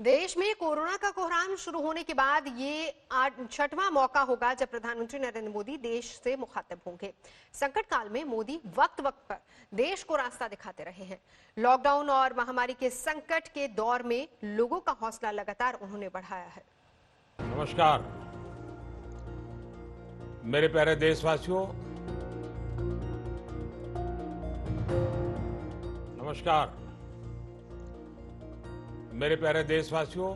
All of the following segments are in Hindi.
देश में कोरोना का कोहराम शुरू होने के बाद ये 6वां मौका होगा जब प्रधानमंत्री नरेंद्र मोदी देश से मुखातिब होंगे। संकट काल में मोदी वक्त वक्त पर देश को रास्ता दिखाते रहे हैं। लॉकडाउन और महामारी के संकट के दौर में लोगों का हौसला लगातार उन्होंने बढ़ाया है। नमस्कार मेरे प्यारे देशवासियों, नमस्कार मेरे प्यारे देशवासियों।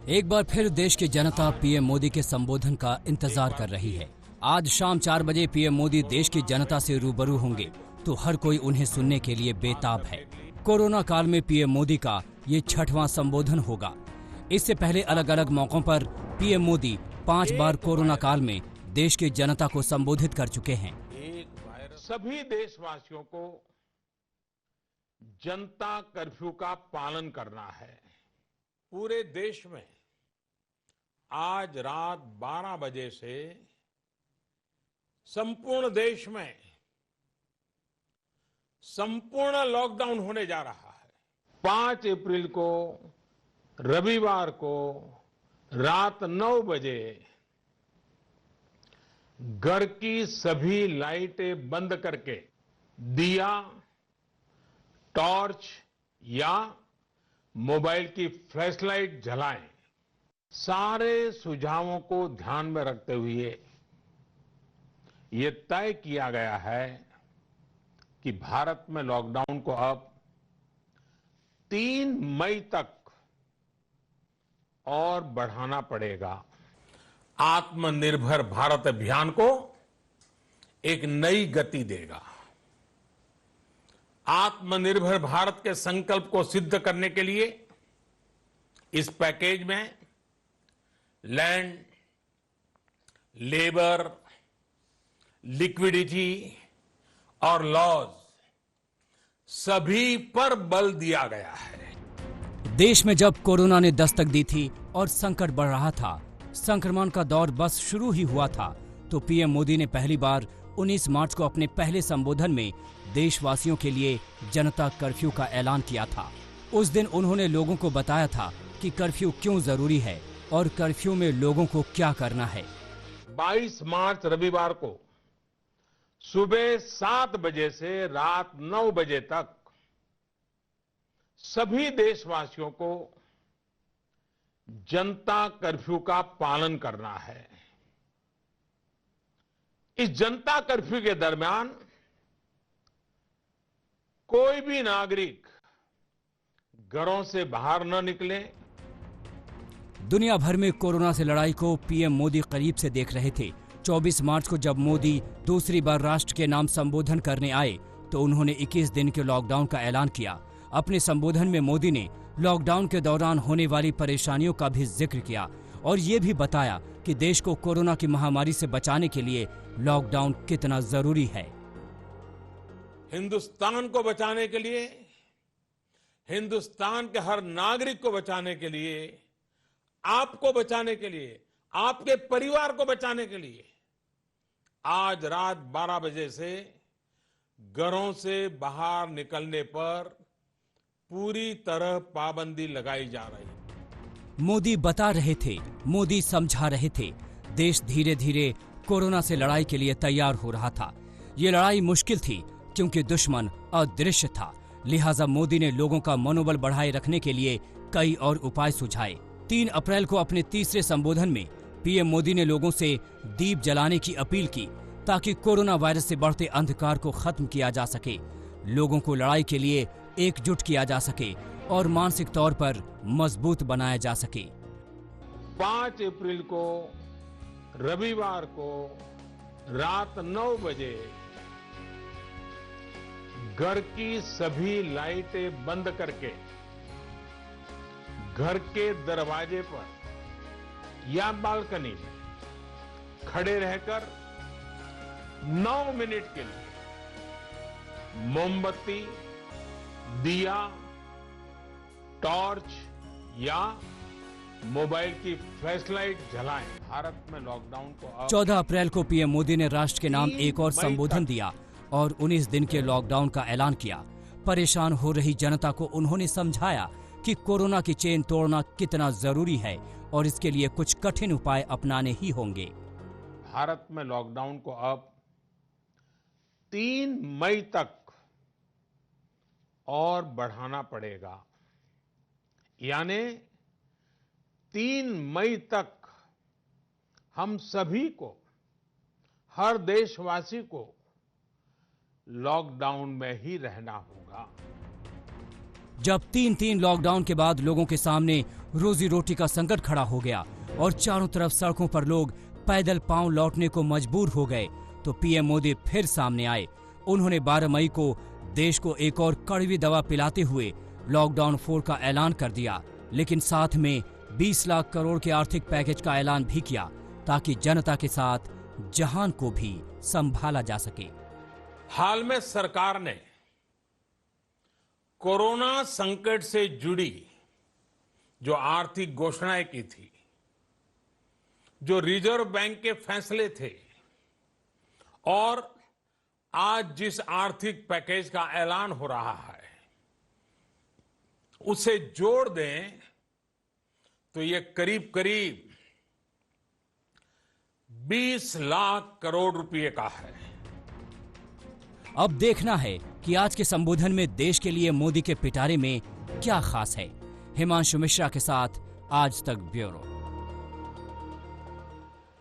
एक बार फिर देश की जनता पीएम मोदी के संबोधन का इंतजार कर रही है। आज शाम 4 बजे पीएम मोदी देश की जनता से रूबरू होंगे तो हर कोई उन्हें सुनने के लिए बेताब है। कोरोना काल में पीएम मोदी का ये 6वां संबोधन होगा। इससे पहले अलग अलग मौकों पर पीएम मोदी 5 बार कोरोना काल में देश की जनता को संबोधित कर चुके हैं। सभी देशवासियों को जनता कर्फ्यू का पालन करना है। पूरे देश में आज रात 12 बजे से संपूर्ण देश में संपूर्ण लॉकडाउन होने जा रहा है। 5 अप्रैल को रविवार को रात 9 बजे घर की सभी लाइटें बंद करके दिया, टॉर्च या मोबाइल की फ्लैशलाइट जलाएं। सारे सुझावों को ध्यान में रखते हुए ये तय किया गया है कि भारत में लॉकडाउन को अब 3 मई तक और बढ़ाना पड़ेगा। आत्मनिर्भर भारत अभियान को एक नई गति देगा। आत्मनिर्भर भारत के संकल्प को सिद्ध करने के लिए इस पैकेज में लैंड, लेबर, लिक्विडिटी और लॉज सभी पर बल दिया गया है। देश में जब कोरोना ने दस्तक दी थी और संकट बढ़ रहा था, संक्रमण का दौर बस शुरू ही हुआ था, तो पीएम मोदी ने पहली बार 19 मार्च को अपने पहले संबोधन में देशवासियों के लिए जनता कर्फ्यू का ऐलान किया था। उस दिन उन्होंने लोगों को बताया था कि कर्फ्यू क्यों जरूरी है और कर्फ्यू में लोगों को क्या करना है। 22 मार्च रविवार को सुबह 7 बजे से रात 9 बजे तक सभी देशवासियों को जनता कर्फ्यू का पालन करना है। इस जनता कर्फ्यू के दरमियान कोई भी नागरिक घरों से बाहर न निकले। दुनिया भर में कोरोना से लड़ाई को पीएम मोदी करीब से देख रहे थे। 24 मार्च को जब मोदी दूसरी बार राष्ट्र के नाम संबोधन करने आए तो उन्होंने 21 दिन के लॉकडाउन का ऐलान किया। अपने संबोधन में मोदी ने लॉकडाउन के दौरान होने वाली परेशानियों का भी जिक्र किया और ये भी बताया कि देश को कोरोना की महामारी से बचाने के लिए लॉकडाउन कितना जरूरी है। हिंदुस्तान को बचाने के लिए, हिंदुस्तान के हर नागरिक को बचाने के लिए, आपको बचाने के लिए, आपके परिवार को बचाने के लिए आज रात 12 बजे से घरों से बाहर निकलने पर पूरी तरह पाबंदी लगाई जा रही है। मोदी बता रहे थे, मोदी समझा रहे थे, देश धीरे धीरे कोरोना से लड़ाई के लिए तैयार हो रहा था। ये लड़ाई मुश्किल थी क्योंकि दुश्मन अदृश्य था, लिहाजा मोदी ने लोगों का मनोबल बढ़ाए रखने के लिए कई और उपाय सुझाए। 3 अप्रैल को अपने तीसरे संबोधन में पीएम मोदी ने लोगों से दीप जलाने की अपील की ताकि कोरोना वायरस से बढ़ते अंधकार को खत्म किया जा सके, लोगों को लड़ाई के लिए एकजुट किया जा सके और मानसिक तौर पर मजबूत बनाया जा सके। 5 अप्रैल को रविवार को रात 9 बजे घर की सभी लाइटें बंद करके घर के दरवाजे पर या बालकनी में खड़े रहकर 9 मिनट के लिए मोमबत्ती, दिया, टॉर्च या मोबाइल की फ्लैशलाइट जलाएं। भारत में लॉकडाउन को 14 अप्रैल को पीएम मोदी ने राष्ट्र के नाम एक और संबोधन दिया और 19 दिन के लॉकडाउन का ऐलान किया। परेशान हो रही जनता को उन्होंने समझाया कि कोरोना की चेन तोड़ना कितना जरूरी है और इसके लिए कुछ कठिन उपाय अपनाने ही होंगे। भारत में लॉकडाउन को अब 3 मई तक और बढ़ाना पड़ेगा, यानी 3 मई तक हम सभी को, हर देशवासी को लॉकडाउन में ही रहना होगा। जब 3 लॉकडाउन के बाद लोगों के सामने रोजी रोटी का संकट खड़ा हो गया और चारों तरफ सड़कों पर लोग पैदल पांव लौटने को मजबूर हो गए, तो पीएम मोदी फिर सामने आए। उन्होंने 12 मई को देश को एक और कड़वी दवा पिलाते हुए लॉकडाउन 4 का ऐलान कर दिया, लेकिन साथ में 20 लाख करोड़ के आर्थिक पैकेज का ऐलान भी किया ताकि जनता के साथ जहान को भी संभाला जा सके। हाल में सरकार ने कोरोना संकट से जुड़ी जो आर्थिक घोषणाएं की थी, जो रिजर्व बैंक के फैसले थे और आज जिस आर्थिक पैकेज का ऐलान हो रहा है, उसे जोड़ दें तो ये करीब करीब 20 लाख करोड़ रुपए का है। अब देखना है कि आज के संबोधन में देश के लिए मोदी के पिटारे में क्या खास है। हिमांशु मिश्रा के साथ आज तक ब्यूरो।